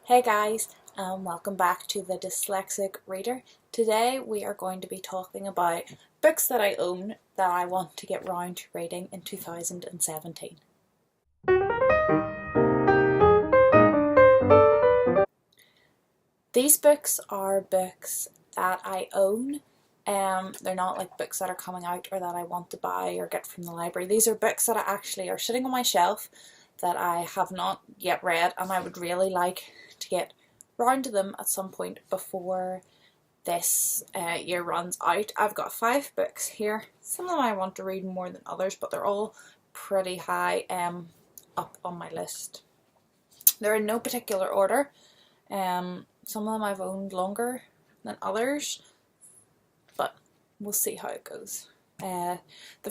Hey guys, welcome back to the Dyslexic Reader. Today we are going to be talking about books that I own that I want to get round to reading in 2017. These books are books that I own. They're not like books that are coming out or that I want to buy or get from the library. These are books that actually are sitting on my shelf that I have not yet read, and I would really like to get round to them at some point before this year runs out. I've got 5 books here. Some of them I want to read more than others, but they're all pretty high up on my list. They're in no particular order. Some of them I've owned longer than others, but we'll see how it goes. The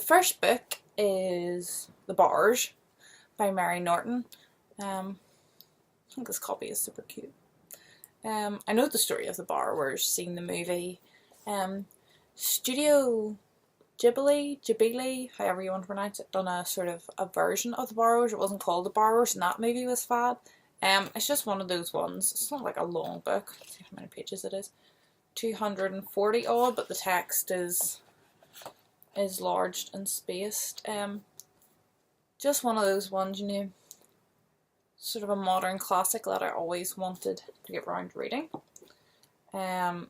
first book is The Barge by Mary Norton. I think this copy is super cute. I know the story of The Borrowers, seen the movie. Studio Ghibli, however you want to pronounce it, done a sort of a version of The Borrowers. It wasn't called The Borrowers, and that movie was fab. It's just one of those ones. It's not like a long book. Let's see how many pages it is. 240 odd, but the text is large and spaced. Just one of those ones, you know, sort of a modern classic that I always wanted to get round to reading. The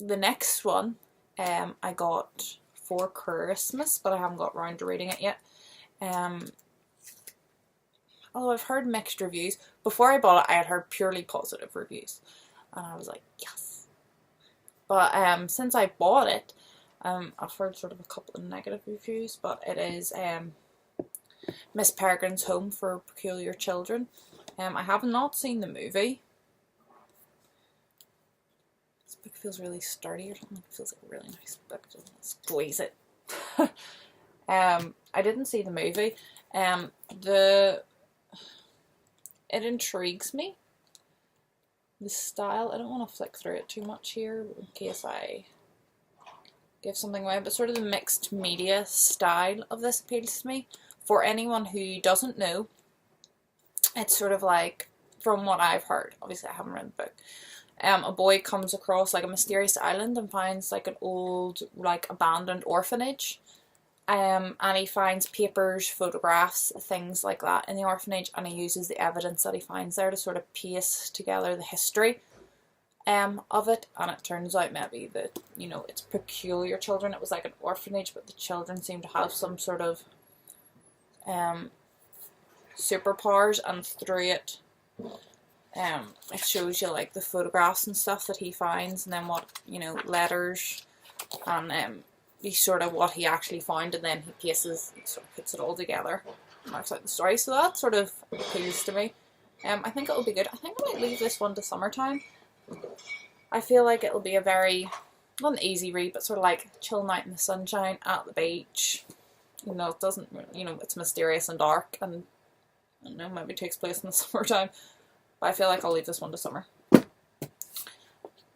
next one I got for Christmas, but I haven't got round to reading it yet. Although I've heard mixed reviews. Before I bought it, I had heard purely positive reviews, and I was like, yes. But since I bought it, I've heard sort of a couple of negative reviews, but it is Miss Peregrine's Home for Peculiar Children. I have not seen the movie. This book feels really sturdy or something. It feels like a really nice book. Just squeeze it. I didn't see the movie. It intrigues me. The style. I don't want to flick through it too much here in case I give something away, but sort of the mixed media style of this appeals to me. For anyone who doesn't know, it's sort of like, from what I've heard, obviously I haven't read the book, a boy comes across like a mysterious island and finds like an old, like, abandoned orphanage, and he finds papers, photographs, things like that in the orphanage, and he uses the evidence that he finds there to sort of piece together the history of it. And it turns out maybe that, you know, it's peculiar children. It was like an orphanage, but the children seem to have some sort of superpowers, and through it it shows you like the photographs and stuff that he finds, and then what, you know, letters, and sort of what he actually found, and then he sort of puts it all together and marks out the story. So that sort of appeals to me. I think it'll be good. I think I might leave this one to summertime. I feel like it'll be a very, not an easy read, but sort of like chill night in the sunshine at the beach. You know, it doesn't, you know, it's mysterious and dark, and I don't know, maybe it takes place in the summertime, but I feel like I'll leave this one to summer.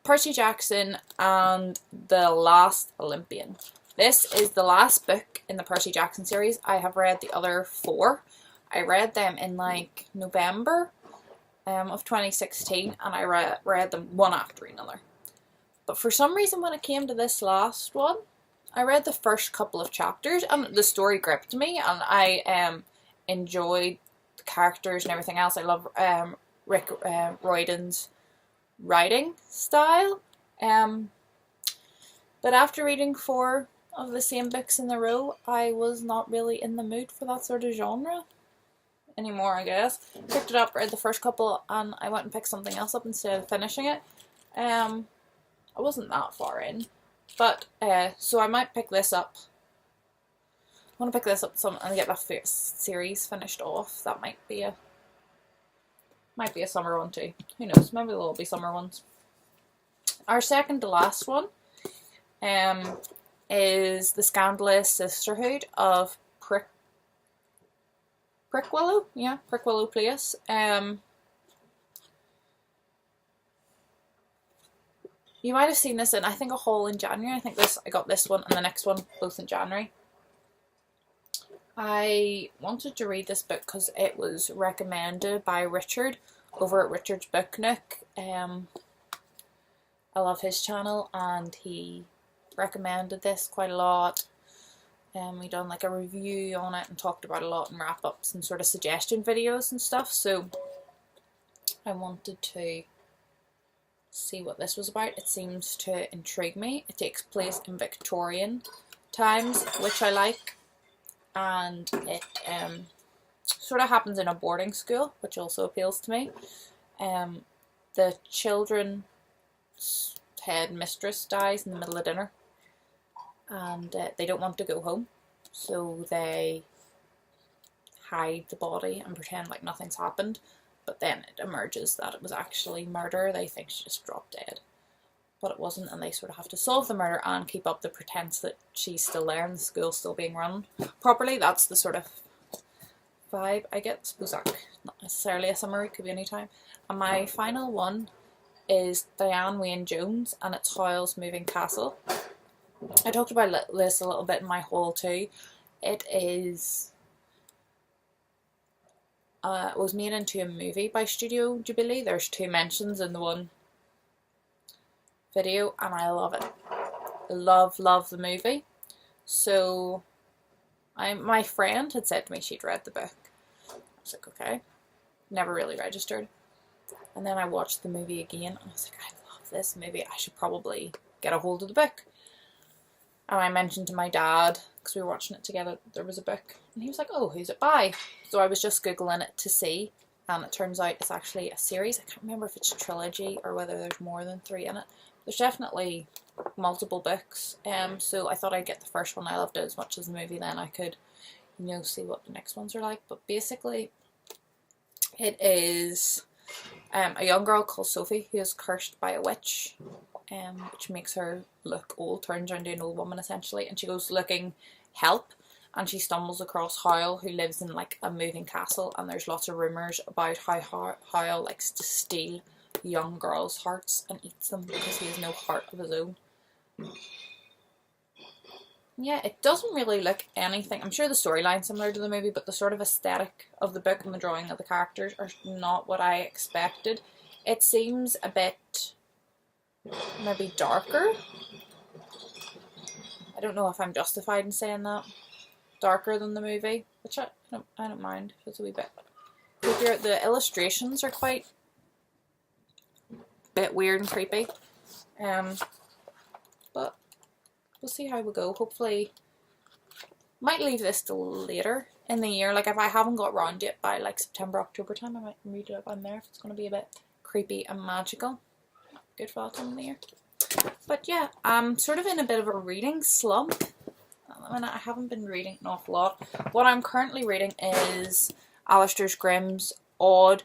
Percy Jackson and the Last Olympian. This is the last book in the Percy Jackson series. I have read the other 4. I read them in like November of 2016, and I read them one after another. But for some reason, when it came to this last one, I read the first couple of chapters and the story gripped me, and I enjoyed the characters and everything else. I love Rick Riordan's writing style. But after reading 4 of the same books in a row, I was not really in the mood for that sort of genre anymore, I guess. Picked it up, read the first couple, and I went and picked something else up instead of finishing it. I wasn't that far in. But, so I might pick this up. I want to pick this up and get that series finished off. That might be a summer one too. Who knows? Maybe there'll be summer ones. Our second to last one is The Scandalous Sisterhood of Prickwillow. Yeah, Prickwillow Place. You might have seen this in, I think, a haul in January. I got this one and the next one both in January. I wanted to read this book because it was recommended by Richard over at Richard's Book Nook. I love his channel, and he recommended this quite a lot. We done like a review on it and talked about a lot in wrap-ups and sort of suggestion videos and stuff, so I wanted to see what this was about. It seems to intrigue me. It takes place in Victorian times, which I like, and it sort of happens in a boarding school, which also appeals to me. The children's head mistress dies in the middle of dinner, and they don't want to go home, so they hide the body and pretend like nothing's happened, but then it emerges that it was actually murder. They think she just dropped dead, but it wasn't, and they sort of have to solve the murder and keep up the pretense that she's still there and the school's still being run properly. That's the sort of vibe I get. I suppose that's not necessarily a summary, could be any time. And my final one is Diane Wayne Jones, and it's Hoyle's Moving Castle. I talked about this a little bit in my haul too. It is was made into a movie by Studio Jubilee. There's 2 mentions in the one video, and I love it. Love the movie. So my friend had said to me she'd read the book. I was like, okay. Never really registered. And then I watched the movie again, and I was like, I love this movie. I should probably get a hold of the book. And I mentioned to my dad, because we were watching it together, that there was a book. And he was like, oh, who's it by? So I was just Googling it to see. And it turns out it's actually a series. I can't remember if it's a trilogy or whether there's more than 3 in it. There's definitely multiple books. So I thought I'd get the first one. I loved it as much as the movie. Then I could, see what the next ones are like. But basically, it is a young girl called Sophie who is cursed by a witch, which makes her look old, turns her into an old woman essentially, and she goes looking help, and she stumbles across Hoyle, who lives in like a moving castle, and there's lots of rumours about how Hoyle likes to steal young girls' hearts and eats them because he has no heart of his own. Yeah, it doesn't really look anything. I'm sure the storyline's similar to the movie, but the sort of aesthetic of the book and the drawing of the characters are not what I expected. It seems a bit maybe darker. I don't know if I'm justified in saying that. Darker than the movie, which I don't mind. It's a wee bit creepier. The illustrations are quite bit weird and creepy. But we'll see how we go. Hopefully, might leave this till later in the year. Like if I haven't got round yet by like September, October time, I might read it up on there if it's going to be a bit creepy and magical. Good for that time of the year. But yeah, I'm sort of in a bit of a reading slump. I haven't been reading an awful lot. What I'm currently reading is Alistair Grimm's Odd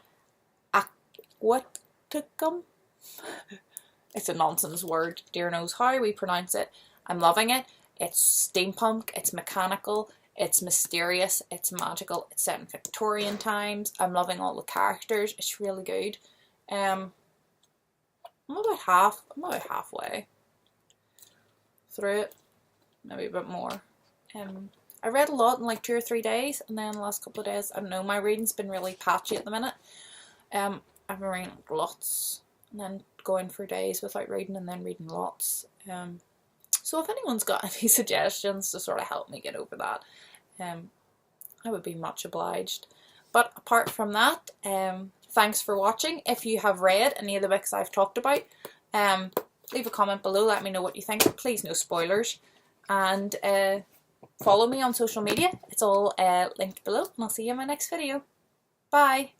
Aquaticum. It's a nonsense word. Dear knows how we pronounce it. I'm loving it. It's steampunk, it's mechanical, it's mysterious, it's magical, it's set in Victorian times. I'm loving all the characters. It's really good. I'm about halfway through it, maybe a bit more. I read a lot in like 2 or 3 days, and then the last couple of days, I don't know, my reading's been really patchy at the minute. I've been reading lots, and then going for days without reading, and then reading lots. So if anyone's got any suggestions to sort of help me get over that, I would be much obliged. But apart from that, thanks for watching. If you have read any of the books I've talked about, leave a comment below, let me know what you think. Please no spoilers. And follow me on social media. It's all linked below, and I'll see you in my next video. Bye!